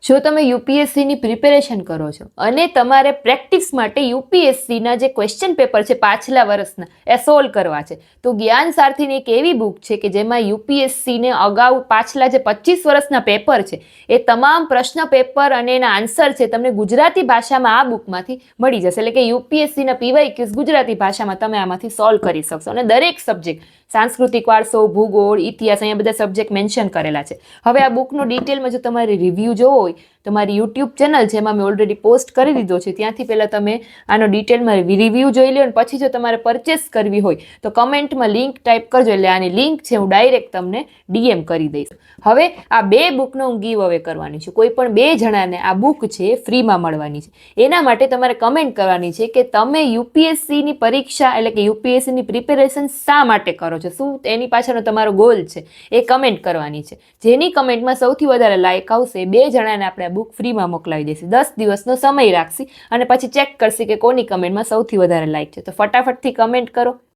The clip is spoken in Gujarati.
જો તમે યુપીએસસીની પ્રિપેરેશન કરો છો અને તમારે પ્રેક્ટિસ માટે યુપીએસસીના જે ક્વેશ્ચન પેપર છે પાછલા વર્ષના એ સોલ્વ કરવા છે, તો જ્ઞાન સારથીની એક એવી બુક છે કે જેમાં યુપીએસસીને અગાઉ પાછલા જે 25 વર્ષના પેપર છે એ તમામ પ્રશ્ન પેપર અને એના આન્સર છે તમને ગુજરાતી ભાષામાં આ બુકમાંથી મળી જશે. એટલે કે યુપીએસસીના પીવાયક્યુઝ ગુજરાતી ભાષામાં તમે આમાંથી સોલ્વ કરી શકશો. અને દરેક સબ્જેક્ટ, સાંસ્કૃતિક વારસો, ભૂગોળ, ઇતિહાસ, અહીંયા બધા સબ્જેક્ટ મેન્શન કરેલા છે. હવે આ બુકનો ડિટેલમાં જો તમારે રિવ્યૂ જોવો હોય તો મારી યુટ્યુબ ચેનલ છે, એમાં મેં ઓલરેડી પોસ્ટ કરી દીધો છે. ત્યાંથી પહેલાં તમે આનો ડિટેલમાં રિવ્યૂ જોઈ લો. અને પછી જો તમારે પરચેસ કરવી હોય તો કમેન્ટમાં લિંક ટાઈપ કરજો, એટલે આની લિંક છે હું ડાયરેક્ટ તમને ડીએમ કરી દઈશ. હવે આ બે બુકનો હું ગીવ અવે કરવાની છું. કોઈ પણ બે જણાને આ બુક છે એ ફ્રીમાં મળવાની છે. એના માટે તમારે કમેન્ટ કરવાની છે કે તમે યુપીએસસીની પરીક્ષા એટલે કે યુપીએસસીની પ્રિપેરેશન શા માટે કરો છો, શું એની પાછળનો તમારો ગોલ છે એ કમેન્ટ કરવાની છે. જેની કમેન્ટમાં સૌથી વધારે લાઇક આવશે બે જણાને આપણે આ બુક ફ્રીમાં મોકલાવી દઈશું. 10 દિવસનો સમય રાખશી અને પછી ચેક કરશી કે કોની કમેન્ટમાં સૌથી વધારે લાઇક છે. તો ફટાફટથી કમેન્ટ કરો.